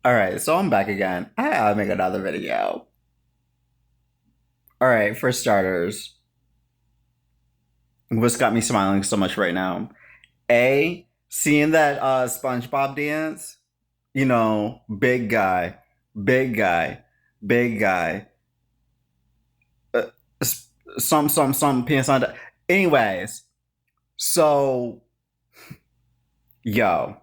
All right, so I'm back again. I gotta make another video. All right, for starters, what's got me smiling so much right now? Seeing that SpongeBob dance, big guy, big guy, big guy, uh, some penis on. Anyways, so yo,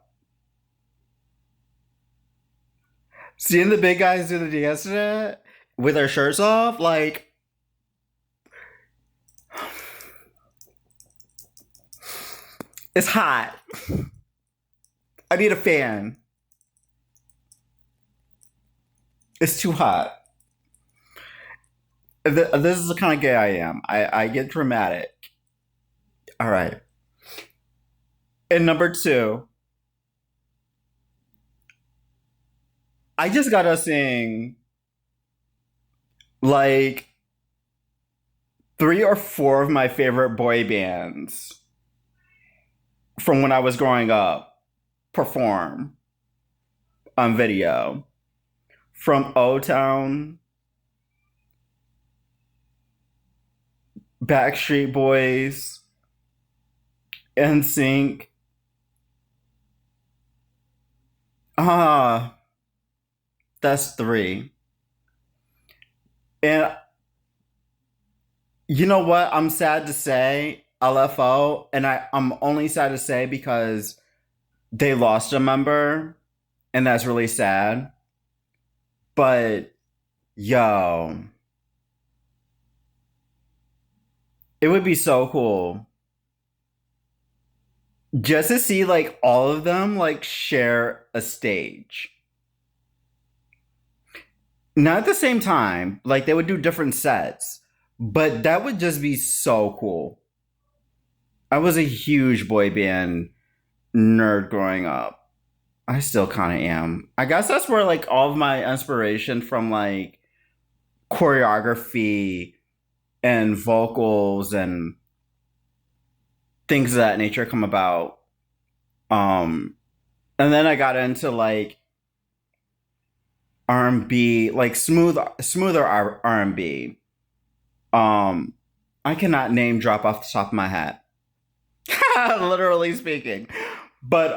seeing the big guys do the dance today with their shirts off, like it's hot. I need a fan. It's too hot. This is the kind of gay I am. I get dramatic. All right. And number two, I just gotta sing like three or four of my favorite boy bands from when I was growing up perform on video. From O Town, Backstreet Boys, NSYNC. Ah, that's three. And you know what? I'm sad to say LFO, and I'm only sad to say because they lost a member, and that's really sad. But yo, it would be so cool just to see like all of them like share a stage. Not at the same time, like they would do different sets, but that would just be so cool. I was a huge boy band nerd growing up. I still kind of am. I guess that's where like all of my inspiration from like choreography and vocals and things of that nature come about. Um and then I got into like R&B, like smoother R&B. Um I cannot name drop off the top of my head. Literally speaking. But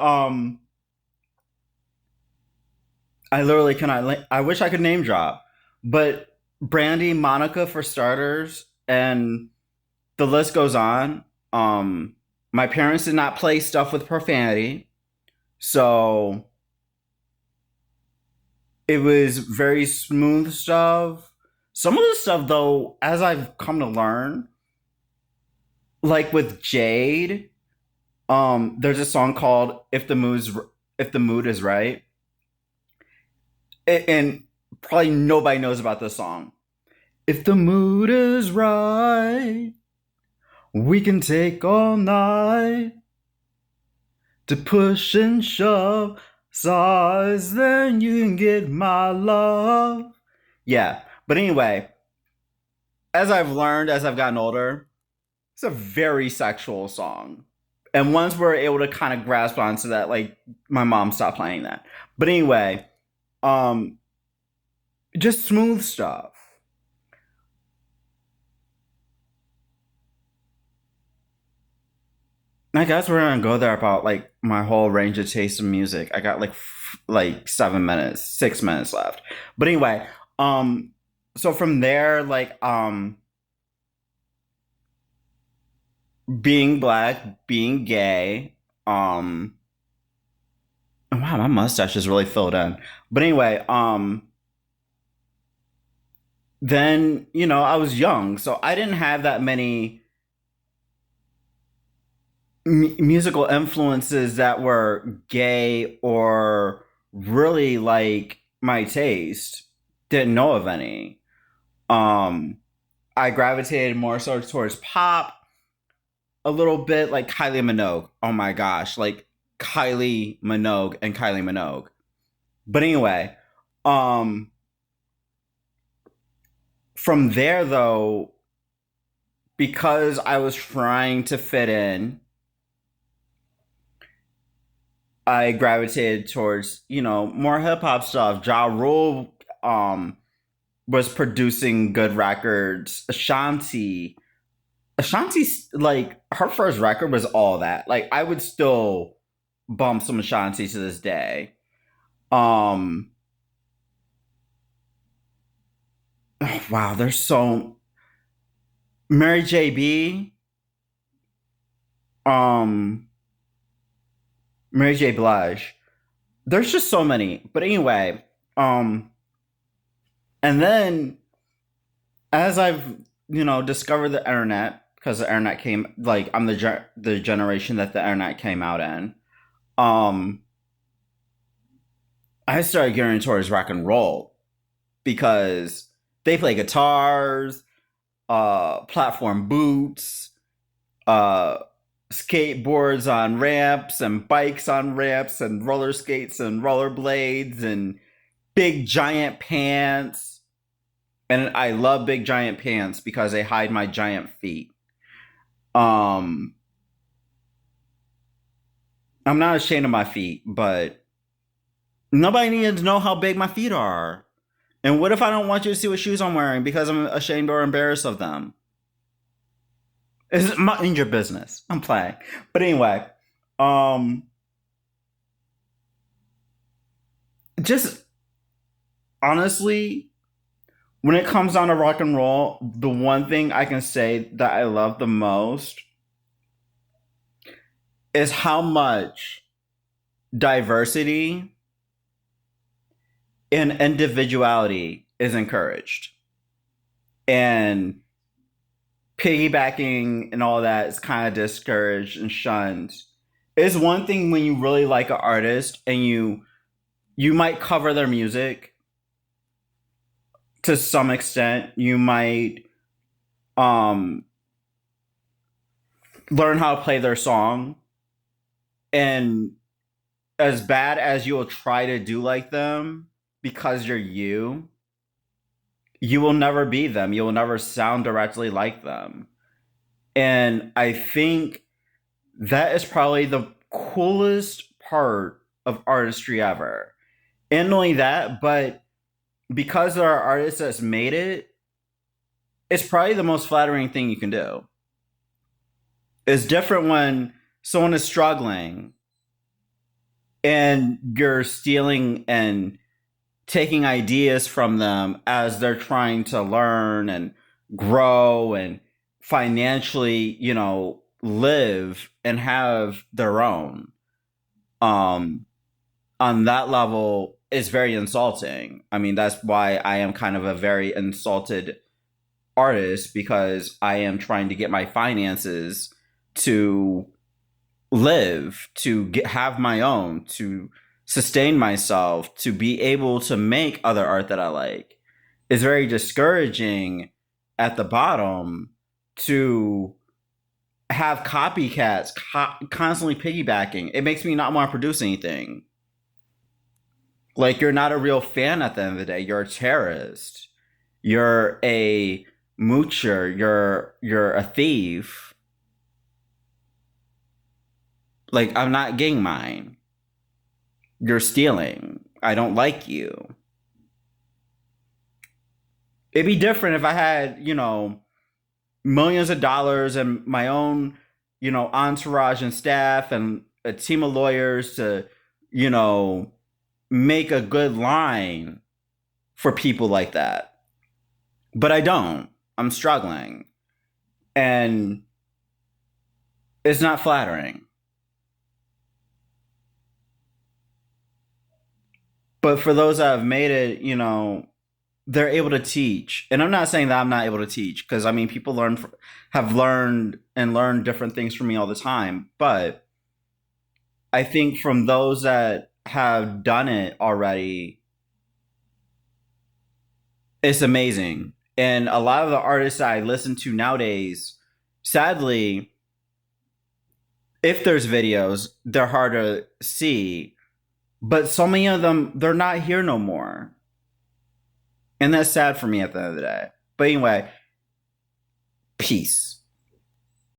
I literally cannot I wish I could name drop. But Brandy, Monica for starters, and the list goes on. My parents did not play stuff with profanity. So it was very smooth stuff. Some of the stuff though, as I've come to learn, like with Jade, there's a song called If the Mood Is Right. And probably nobody knows about this song. If the mood is right, we can take all night to push and shove. Size, then you can get my love. Yeah. But anyway, as I've learned as I've gotten older, it's a very sexual song. And once we're able to kind of grasp onto that, like my mom stopped playing that. But anyway, um, just smooth stuff. I guess we're gonna go there about like my whole range of taste in music. I got like 7 minutes, 6 minutes left. But anyway, so from there, like being black, being gay, wow, my mustache is really filled in. But anyway, then I was young, so I didn't have that many musical influences that were gay or really like my taste. Didn't know of any. Um, I gravitated more so towards pop a little bit, like Kylie Minogue. Oh my gosh, like Kylie Minogue and Kylie Minogue. But anyway, um, from there though, because I was trying to fit in, I gravitated towards, more hip hop stuff. Ja Rule was producing good records. Ashanti's like her first record was all that. Like I would still bump some Ashanti to this day. Um wow, there's so Mary J. B. Um Mary J. Blige. There's just so many. But anyway, um and then as I've, discovered the internet, because the internet came, like I'm the generation that the internet came out in. Um I started getting towards rock and roll because they play guitars, platform boots, uh, skateboards on ramps, and bikes on ramps, and roller skates and rollerblades, and big giant pants. And I love big giant pants because they hide my giant feet. Um, I'm not ashamed of my feet, but nobody needs to know how big my feet are. And what if I don't want you to see what shoes I'm wearing because I'm ashamed or embarrassed of them? It's in your business. I'm playing. But anyway, um, just honestly, when it comes down to rock and roll, the one thing I can say that I love the most is how much diversity and individuality is encouraged. And piggybacking and all that is kind of discouraged and shunned. It's one thing when you really like an artist and you might cover their music to some extent. You might um learn how to play their song, and as bad as you'll try to do like them because you will never be them. You will never sound directly like them. And I think that is probably the coolest part of artistry ever. And not only that, but because there are artists that's made it, it's probably the most flattering thing you can do. It's different when someone is struggling and you're stealing and taking ideas from them as they're trying to learn and grow and financially, live and have their own. Um, on that level, it's very insulting. I mean, that's why I am kind of a very insulted artist, because I am trying to get my finances to live, to have my own, to sustain myself, to be able to make other art that I like. It's very discouraging at the bottom to have copycats constantly piggybacking. It makes me not want to produce anything. Like, you're not a real fan at the end of the day. You're a terrorist. You're a moocher. You're a thief. Like, I'm not getting mine. You're stealing. I don't like you. It'd be different if I had, millions of dollars and my own, entourage and staff and a team of lawyers to, you know, make a good line for people like that. But I don't. I'm struggling. And it's not flattering. But for those that have made it, they're able to teach. And I'm not saying that I'm not able to teach, because I mean, people have learned and learned different things from me all the time. But I think from those that have done it already, it's amazing. And a lot of the artists I listen to nowadays, sadly, if there's videos, they're hard to see. But so many of them, they're not here no more. And that's sad for me at the end of the day. But anyway, peace.